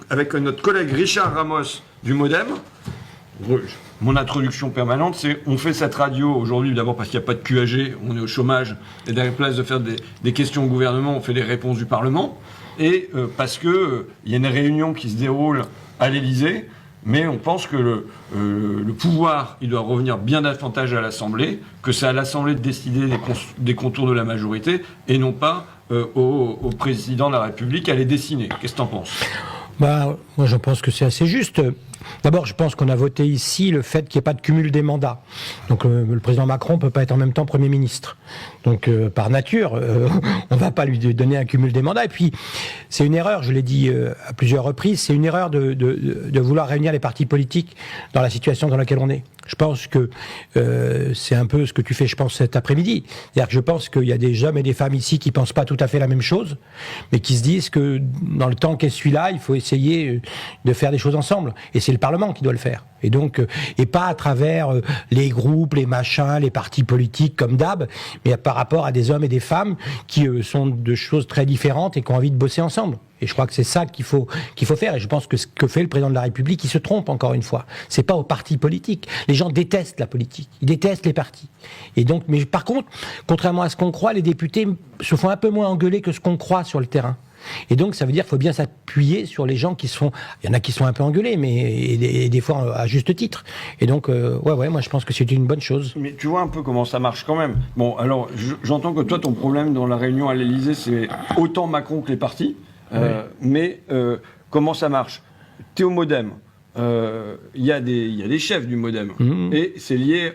Avec notre collègue Richard Ramos du MoDem. Mon introduction permanente, c'est on fait cette radio aujourd'hui d'abord parce qu'il n'y a pas de QAG, on est au chômage, et à la place de faire des questions au gouvernement, on fait des réponses du Parlement, et parce qu'il y a une réunion qui se déroule à l'Élysée, mais on pense que le pouvoir, il doit revenir bien davantage à l'Assemblée, que c'est à l'Assemblée de décider des contours de la majorité, et non pas au président de la République à les dessiner. Qu'est-ce que tu en penses ? Moi, je pense que c'est assez juste. D'abord, je pense qu'on a voté ici le fait qu'il n'y ait pas de cumul des mandats. Donc, le président Macron ne peut pas être en même temps Premier ministre. Donc, par nature, on ne va pas lui donner un cumul des mandats. Et puis, c'est une erreur, je l'ai dit à plusieurs reprises, c'est une erreur de vouloir réunir les partis politiques dans la situation dans laquelle on est. Je pense que c'est un peu ce que tu fais, je pense, cet après-midi. C'est-à-dire que je pense qu'il y a des hommes et des femmes ici qui ne pensent pas tout à fait la même chose, mais qui se disent que dans le temps qu'est celui-là, il faut essayer de faire des choses ensemble. Et c'est le Parlement qui doit le faire. Et donc, et pas à travers les groupes, les machins, les partis politiques comme d'hab, mais par rapport à des hommes et des femmes qui sont de choses très différentes et qui ont envie de bosser ensemble. Et je crois que c'est ça qu'il faut faire. Et je pense que ce que fait le président de la République, il se trompe encore une fois. C'est pas aux partis politiques. Les gens détestent la politique. Ils détestent les partis. Et donc, mais par contre, contrairement à ce qu'on croit, les députés se font un peu moins engueuler que ce qu'on croit sur le terrain. Et donc, ça veut dire qu'il faut bien s'appuyer sur les gens qui se font... Il y en a qui sont un peu engueulés, mais et des fois à juste titre. Et donc, moi je pense que c'est une bonne chose. Mais tu vois un peu comment ça marche quand même. Bon, alors, j'entends que toi, ton problème dans la réunion à l'Élysée, c'est autant Macron que les partis. Oui. Mais comment ça marche ? T'es au MoDem. Il y a des chefs du MoDem. Et c'est lié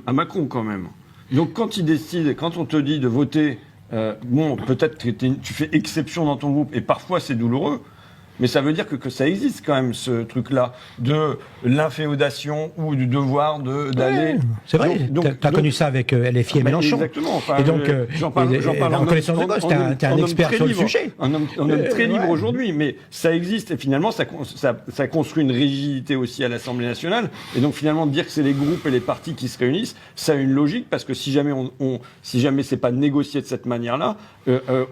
à Macron quand même. Donc, quand il décide, quand on te dit de voter... peut-être que tu fais exception dans ton groupe, et parfois c'est douloureux, mais ça veut dire que ça existe quand même, ce truc-là, de l'inféodation ou du devoir d'aller... Ouais, c'est vrai, tu as connu ça avec LFI et Mélenchon. Exactement. Enfin, et donc, j'en parle en connaissance de cause, t'es un expert sur le sujet. Un homme très libre aujourd'hui, mais ça existe, et finalement, ça construit une rigidité aussi à l'Assemblée nationale, et donc finalement, dire que c'est les groupes et les partis qui se réunissent, ça a une logique, parce que si jamais c'est pas négocié de cette manière-là,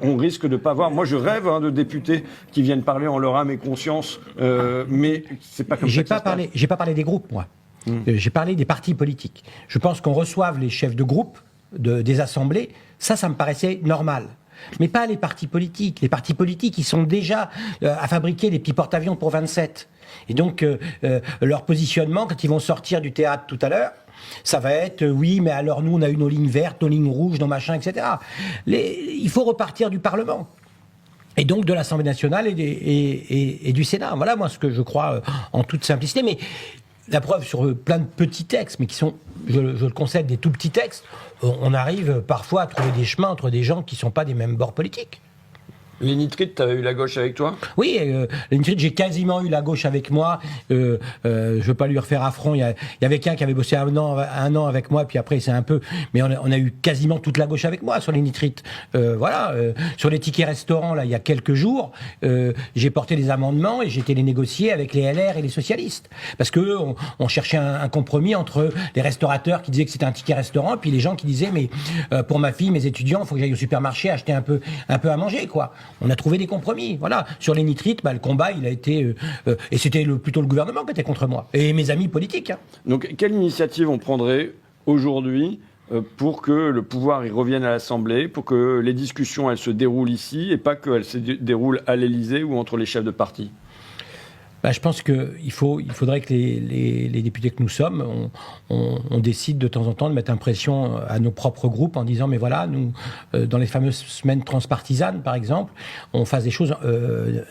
on risque de pas voir... Moi, je rêve de députés qui viennent parler en leur âme et conscience, mais c'est pas comme ça que ça se passe. J'ai pas parlé des groupes, moi. J'ai parlé des partis politiques. Je pense qu'on reçoive les chefs de groupe des assemblées. Ça me paraissait normal. Mais pas les partis politiques. Les partis politiques, ils sont déjà à fabriquer des petits porte-avions pour 27. Et donc, leur positionnement, quand ils vont sortir du théâtre tout à l'heure, ça va être, oui, mais alors nous, on a eu nos lignes vertes, nos lignes rouges, nos machins, etc. Il faut repartir du Parlement. Et donc de l'Assemblée nationale et du Sénat. Voilà, moi, ce que je crois en toute simplicité. Mais la preuve sur plein de petits textes, mais qui sont, je le concède, des tout petits textes, on arrive parfois à trouver des chemins entre des gens qui ne sont pas des mêmes bords politiques. Les nitrites, t'avais eu la gauche avec toi ? Oui, les nitrites, j'ai quasiment eu la gauche avec moi. Je veux pas lui refaire affront. Il y avait qu'un qui avait bossé un an avec moi, puis après c'est un peu... Mais on a eu quasiment toute la gauche avec moi sur les nitrites. Sur les tickets restaurants, là, il y a quelques jours, j'ai porté des amendements et j'ai été les négocier avec les LR et les socialistes. Parce que on cherchait un compromis entre les restaurateurs qui disaient que c'était un ticket restaurant, puis les gens qui disaient, mais pour ma fille, mes étudiants, il faut que j'aille au supermarché acheter un peu à manger, quoi. On a trouvé des compromis, voilà. Sur les nitrites, le combat, il a été... et c'était plutôt le gouvernement qui était contre moi. Et mes amis politiques. Hein. Donc, quelle initiative on prendrait aujourd'hui pour que le pouvoir y revienne à l'Assemblée, pour que les discussions, elles se déroulent ici, et pas qu'elles se déroulent à l'Élysée ou entre les chefs de parti ? Je pense qu'il faudrait que les députés que nous sommes, on décide de temps en temps de mettre une pression à nos propres groupes en disant, mais voilà, nous, dans les fameuses semaines transpartisanes, par exemple, on fasse des choses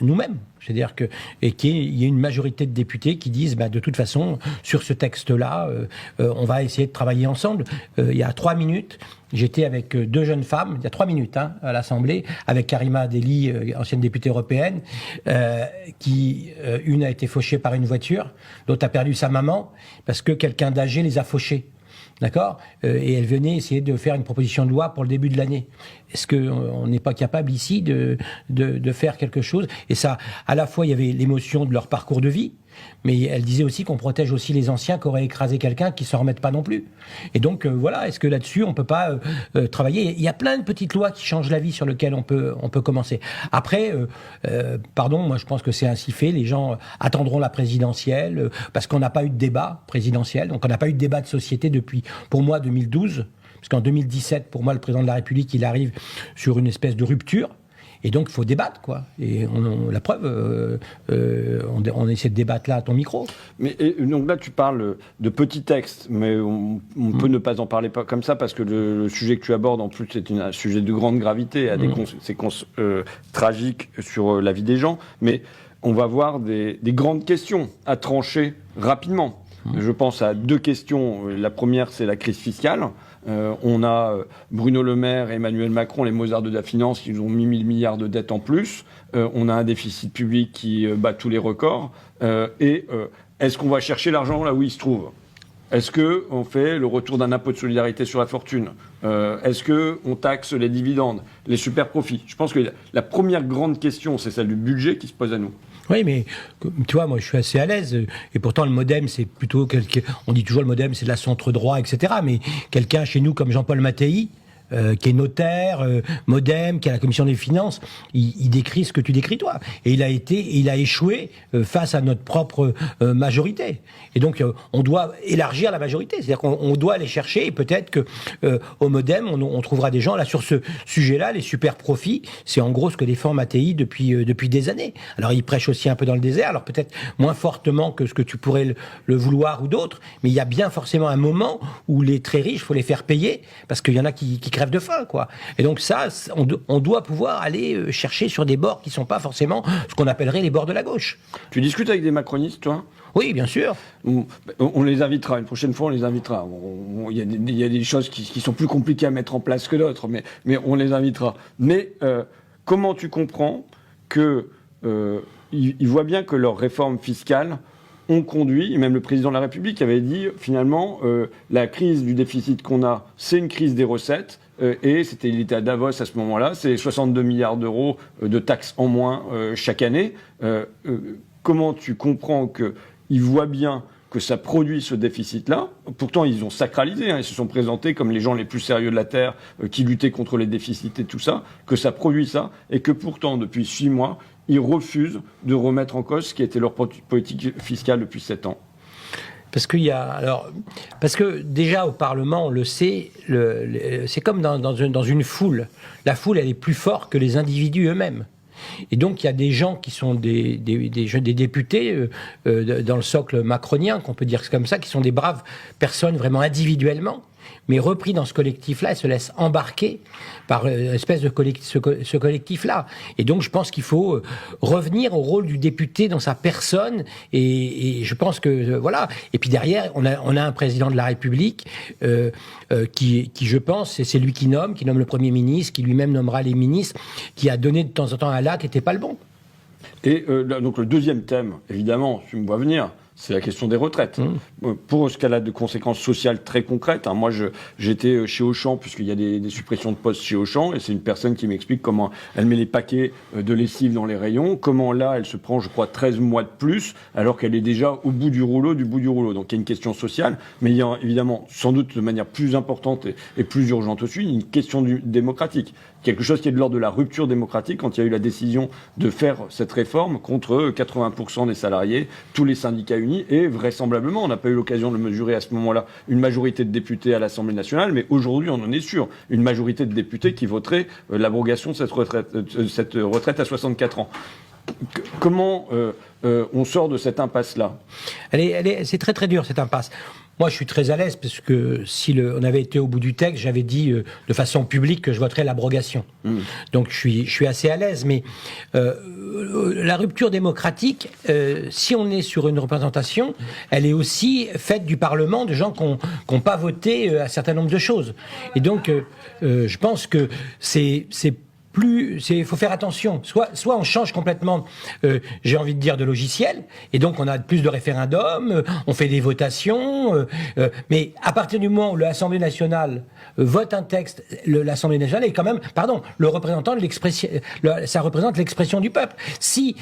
nous-mêmes. C'est-à-dire qu'il y ait une majorité de députés qui disent, de toute façon, sur ce texte-là, on va essayer de travailler ensemble. Il y a 3 minutes, j'étais avec 2 jeunes femmes, il y a 3 minutes à l'Assemblée, avec Karima Deli, ancienne députée européenne, une a été fauchée par une voiture, l'autre a perdu sa maman, parce que quelqu'un d'âgé les a fauchés. D'accord ? Et elle venait essayer de faire une proposition de loi pour le début de l'année. Est-ce qu'on n'est pas capable ici de faire quelque chose ? Et ça, à la fois, il y avait l'émotion de leur parcours de vie, mais elle disait aussi qu'on protège aussi les anciens qui auraient écrasé quelqu'un qui s'en remettent pas non plus. Et donc voilà, est-ce que là-dessus on peut pas travailler? Il y a plein de petites lois qui changent la vie sur lesquelles on peut commencer. Après, pardon, moi je pense que c'est ainsi fait. Les gens attendront la présidentielle parce qu'on n'a pas eu de débat présidentiel, donc on n'a pas eu de débat de société depuis, pour moi, 2012. Parce qu'en 2017, pour moi, le président de la République, il arrive sur une espèce de rupture. Et donc, il faut débattre, quoi. Et la preuve, on essaie de débattre là à ton micro. Mais donc là, tu parles de petits textes, mais on peut ne pas en parler pas comme ça, parce que le sujet que tu abordes, en plus, c'est un sujet de grande gravité, a des conséquences tragiques sur la vie des gens. Mais on va voir des grandes questions à trancher rapidement. Je pense à deux questions. La première, c'est la crise fiscale. On a Bruno Le Maire et Emmanuel Macron, les Mozart de la finance, qui nous ont mis 1000 milliards de dettes en plus. On a un déficit public qui bat tous les records. Est-ce qu'on va chercher l'argent là où il se trouve? Est-ce qu'on fait le retour d'un impôt de solidarité sur la fortune? Est-ce qu'on taxe les dividendes, les super profits? Je pense que la première grande question, c'est celle du budget qui se pose à nous. Oui, mais tu vois, moi je suis assez à l'aise. Et pourtant, le MoDem, c'est plutôt on dit toujours le MoDem, c'est de la centre-droit, etc. Mais quelqu'un chez nous comme Jean-Paul Mattei, qui est notaire, MoDem, qui est à la commission des finances, il décrit ce que tu décris toi. Et il a échoué face à notre propre majorité. Et donc, on doit élargir la majorité. C'est-à-dire qu'on doit aller chercher, et peut-être que au MoDem, on trouvera des gens là sur ce sujet-là, les super profits. C'est en gros ce que défend Mattei depuis des années. Alors, il prêche aussi un peu dans le désert, alors peut-être moins fortement que ce que tu pourrais le vouloir ou d'autres, mais il y a bien forcément un moment où les très riches, il faut les faire payer, parce qu'il y en a qui crèvent de faim, quoi. Et donc ça, on doit pouvoir aller chercher sur des bords qui ne sont pas forcément ce qu'on appellerait les bords de la gauche. Tu discutes avec des macronistes, toi? Oui, bien sûr. On les invitera, une prochaine fois on les invitera. Il y a des choses qui sont plus compliquées à mettre en place que d'autres, mais on les invitera. Mais comment tu comprends qu'ils voient bien que leurs réformes fiscales ont conduit, et même le président de la République avait dit, finalement, la crise du déficit qu'on a, c'est une crise des recettes, et il était à Davos à ce moment-là, c'est 62 milliards d'euros de taxes en moins chaque année. Comment tu comprends qu'ils voient bien que ça produit ce déficit-là? Pourtant, ils ont sacralisé, ils se sont présentés comme les gens les plus sérieux de la Terre, qui luttaient contre les déficits et tout ça, que ça produit ça, et que pourtant, depuis 6 mois, ils refusent de remettre en cause ce qui était leur politique fiscale depuis 7 ans. Parce que déjà au Parlement, on le sait, c'est comme dans une foule. La foule, elle est plus forte que les individus eux-mêmes. Et donc il y a des gens qui sont des députés dans le socle macronien, qu'on peut dire comme ça, qui sont des braves personnes vraiment individuellement, mais repris dans ce collectif-là, elles se laissent embarquer par l'espèce de ce collectif-là. Et donc, je pense qu'il faut revenir au rôle du député dans sa personne. Et je pense que, voilà. Et puis derrière, on a un président de la République qui, je pense, c'est lui qui nomme le Premier ministre, qui lui-même nommera les ministres, qui a donné de temps en temps un là qui n'était pas le bon. Et donc, le deuxième thème, évidemment, tu me vois venir, c'est la question des retraites. Pour ce qu'elle a de conséquences sociales très concrètes, moi j'étais chez Auchan, puisqu'il y a des suppressions de postes chez Auchan, et c'est une personne qui m'explique comment elle met les paquets de lessive dans les rayons, comment là elle se prend, je crois, 13 mois de plus, alors qu'elle est déjà au bout du rouleau. Donc il y a une question sociale, mais il y a évidemment, sans doute de manière plus importante et plus urgente aussi, une question démocratique. Quelque chose qui est de l'ordre de la rupture démocratique, quand il y a eu la décision de faire cette réforme contre 80% des salariés, tous les syndicats unis, et vraisemblablement, on n'a pas eu l'occasion de le mesurer à ce moment-là, une majorité de députés à l'Assemblée nationale, mais aujourd'hui on en est sûr, une majorité de députés qui voterait l'abrogation de cette retraite à 64 ans. Comment on sort de cette impasse-là? C'est très très dur cette impasse. Moi, je suis très à l'aise parce que si on avait été au bout du texte, j'avais dit de façon publique que je voterais l'abrogation. Donc, je suis assez à l'aise. Mais la rupture démocratique, si on est sur une représentation, elle est aussi faite du Parlement de gens qui n'ont pas voté un certain nombre de choses. Et donc, je pense que c'est il faut faire attention. Soit on change complètement, j'ai envie de dire, de logiciel, et donc on a plus de référendums, on fait des votations, mais à partir du moment où l'Assemblée nationale vote un texte, l'Assemblée nationale est quand même, le représentant de l'expression, ça représente l'expression du peuple. Si,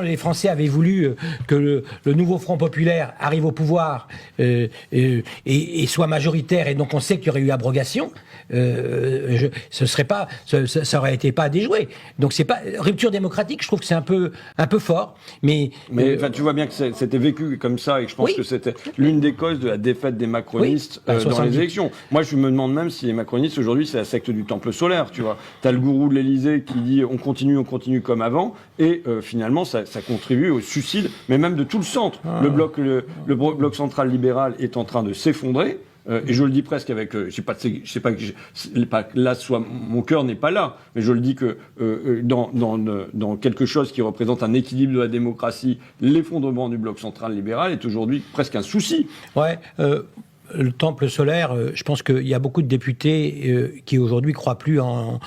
les Français avaient voulu que le nouveau Front populaire arrive au pouvoir et soit majoritaire, et donc on sait qu'il y aurait eu abrogation, ça aurait été pas à déjouer. Donc c'est pas rupture démocratique. Je trouve que c'est un peu fort, mais tu vois bien que c'était vécu comme ça, et que je pense que c'était l'une des causes de la défaite des macronistes dans les élections. Moi, je me demande même si les macronistes aujourd'hui, c'est la secte du temple solaire. Tu vois, t'as le gourou de l'Élysée qui dit on continue comme avant, et finalement ça contribue au suicide, mais même de tout le centre. Le bloc central libéral est en train de s'effondrer. Et je le dis presque avec, mon cœur n'est pas là, mais je le dis que dans quelque chose qui représente un équilibre de la démocratie, l'effondrement du bloc central libéral est aujourd'hui presque un souci. Ouais. Le temple solaire, je pense qu'il y a beaucoup de députés qui aujourd'hui croient plus en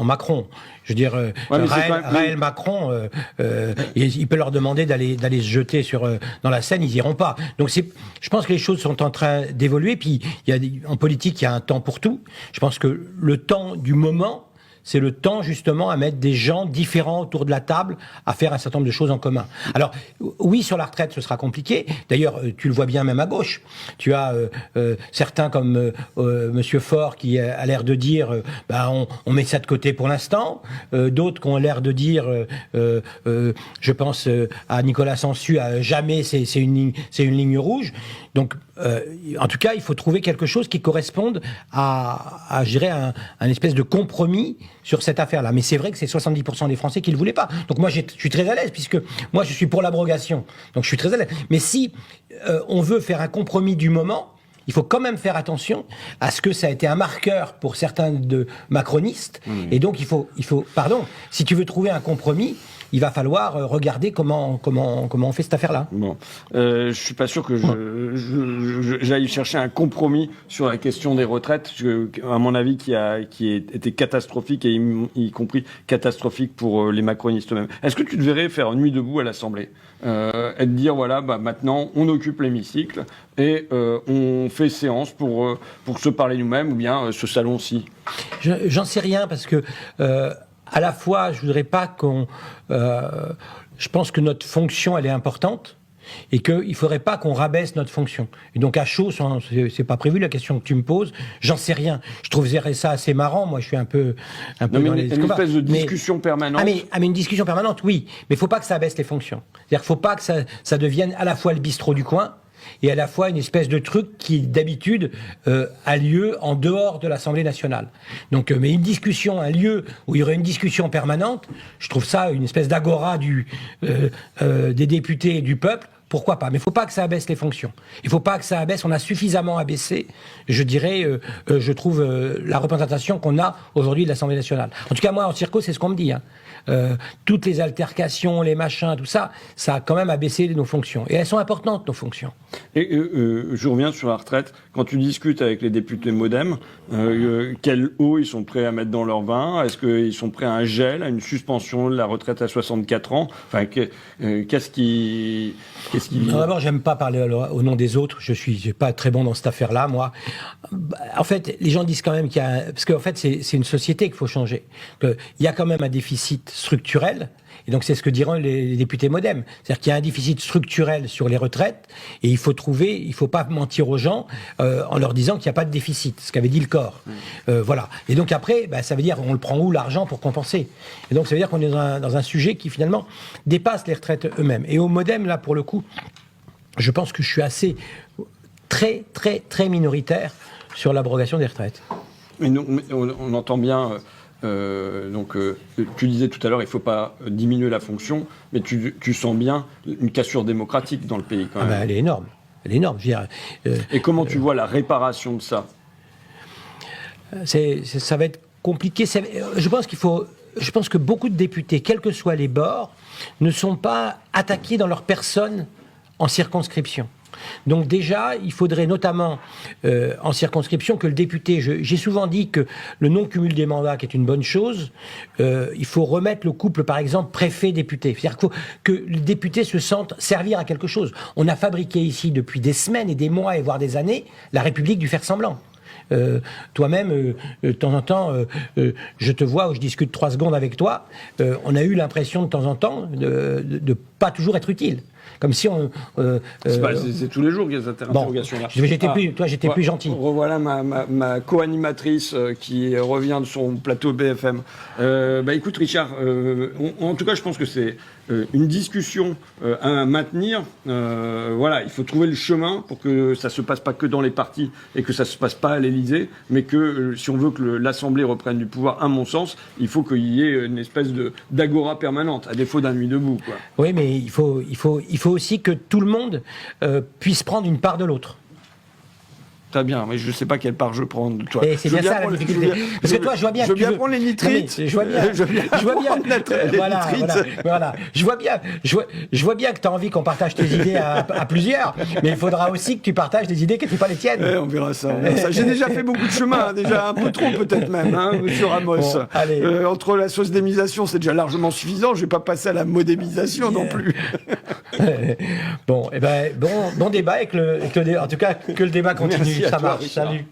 Macron. Je veux dire, Raël Macron, il peut leur demander d'aller se jeter dans la Seine, ils iront pas. Donc je pense que les choses sont en train d'évoluer. Puis en politique, il y a un temps pour tout. Je pense que le temps du moment, c'est le temps justement à mettre des gens différents autour de la table, à faire un certain nombre de choses en commun. Alors oui, sur la retraite, ce sera compliqué. D'ailleurs, tu le vois bien même à gauche. Tu as certains comme Monsieur Faure qui a l'air de dire on met ça de côté pour l'instant. D'autres qui ont l'air de dire, je pense à Nicolas Sansu, jamais c'est une ligne rouge. Donc, en tout cas, il faut trouver quelque chose qui corresponde à je dirais, un espèce de compromis sur cette affaire-là. Mais c'est vrai que c'est 70% des Français qui ne le voulaient pas. Donc moi, je suis très à l'aise, puisque moi, je suis pour l'abrogation. Donc je suis très à l'aise. Mais si on veut faire un compromis du moment, il faut quand même faire attention à ce que ça a été un marqueur pour certains de macronistes. Et donc, il faut, si tu veux trouver un compromis, il va falloir regarder comment on fait cette affaire-là. Bon, je suis pas sûr que j'aille chercher un compromis sur la question des retraites, à mon avis, qui a été catastrophique, et y compris catastrophique pour les macronistes eux-mêmes. Est-ce que tu devrais faire une nuit debout à l'Assemblée et te dire maintenant on occupe l'hémicycle et on fait séance pour se parler nous-mêmes, ou bien ce salon-ci? J'en sais rien, parce que à la fois, je voudrais pas je pense que notre fonction, elle est importante, et qu'il faudrait pas qu'on rabaisse notre fonction. Et donc à chaud, c'est pas prévu la question que tu me poses. J'en sais rien. Je trouverais ça assez marrant. Moi, je suis un peu dans les une espèce de discussion permanente. Mais une discussion permanente, oui. Mais il faut pas que ça abaisse les fonctions. C'est-à-dire qu'il faut pas que ça devienne à la fois le bistrot du coin, et à la fois une espèce de truc qui, d'habitude, a lieu en dehors de l'Assemblée nationale. Donc, mais une discussion, un lieu où il y aurait une discussion permanente, je trouve ça une espèce d'agora des députés et du peuple. Pourquoi pas? Mais il ne faut pas que ça abaisse les fonctions. Il ne faut pas que ça abaisse. On a suffisamment abaissé, je dirais, je trouve, la représentation qu'on a aujourd'hui de l'Assemblée nationale. En tout cas, moi, en circo, c'est ce qu'on me dit. Toutes les altercations, les machins, tout ça, ça a quand même abaissé nos fonctions. Et elles sont importantes, nos fonctions. Et je reviens sur la retraite. Quand tu discutes avec les députés MoDem, quelle eau ils sont prêts à mettre dans leur vin? Est-ce qu'ils sont prêts à un gel, à une suspension de la retraite à 64 ans? Enfin, qu'est-ce qui... Non, d'abord, j'aime pas parler au nom des autres. Je suis pas très bon dans cette affaire-là, moi. En fait, les gens disent quand même qu'il y a... Parce qu'en fait, c'est une société qu'il faut changer. Il y a quand même un déficit structurel. Et donc, c'est ce que diront les députés MoDem. C'est-à-dire qu'il y a un déficit structurel sur les retraites, et il faut pas mentir aux gens en leur disant qu'il n'y a pas de déficit, ce qu'avait dit le corps. Voilà. Et donc après, ça veut dire, on le prend où l'argent pour compenser? Et donc, ça veut dire qu'on est dans un sujet qui, finalement, dépasse les retraites eux-mêmes. Et au MoDem, là, pour le coup, je pense que je suis assez très, très, très minoritaire sur l'abrogation des retraites. Mais on entend bien... tu disais tout à l'heure, il ne faut pas diminuer la fonction, mais tu sens bien une cassure démocratique dans le pays quand même. Elle est énorme. Elle est énorme. Je veux dire, et comment tu vois la réparation de ça? Ça va être compliqué. Je pense que beaucoup de députés, quels que soient les bords, ne sont pas attaqués dans leur personne en circonscription. Donc déjà, il faudrait notamment, en circonscription, que le député... J'ai souvent dit que le non-cumul des mandats, qui est une bonne chose, il faut remettre le couple, par exemple, préfet-député. C'est-à-dire qu'il faut que le député se sente servir à quelque chose. On a fabriqué ici, depuis des semaines et des mois, et voire des années, la République du faire-semblant. Toi-même, de temps en temps, je te vois ou je discute 3 secondes avec toi, on a eu l'impression de temps en temps de pas toujours être utile. Comme si on... c'est tous les jours qu'il y a cette interrogation-là. J'étais plus gentil. Revoilà ma co-animatrice qui revient de son plateau BFM. Écoute, Richard, en tout cas, je pense que c'est une discussion à maintenir. Voilà, il faut trouver le chemin pour que ça se passe pas que dans les partis et que ça se passe pas à l'Élysée, mais que si on veut que l'Assemblée reprenne du pouvoir, à mon sens, il faut qu'il y ait une espèce d'agora permanente, à défaut d'un nuit debout, quoi. Oui, mais il faut aussi que tout le monde puisse prendre une part de l'autre. Très bien, mais je ne sais pas quelle part je prends de toi. Et c'est bien ça la difficulté. Parce que toi, je vois bien que tu veux prendre les nitrites. Je vois bien. Voilà. Je vois bien que tu as envie qu'on partage tes idées à plusieurs, mais il faudra aussi que tu partages des idées qui ne sont pas les tiennes. On verra ça. J'ai déjà fait beaucoup de chemin, déjà un peu trop peut-être même, monsieur Ramos. Bon, entre la sociétémisation, c'est déjà largement suffisant. Je ne vais pas passer à la modémisation non plus. Bon débat en tout cas que le débat continue. Ça marche. Salut.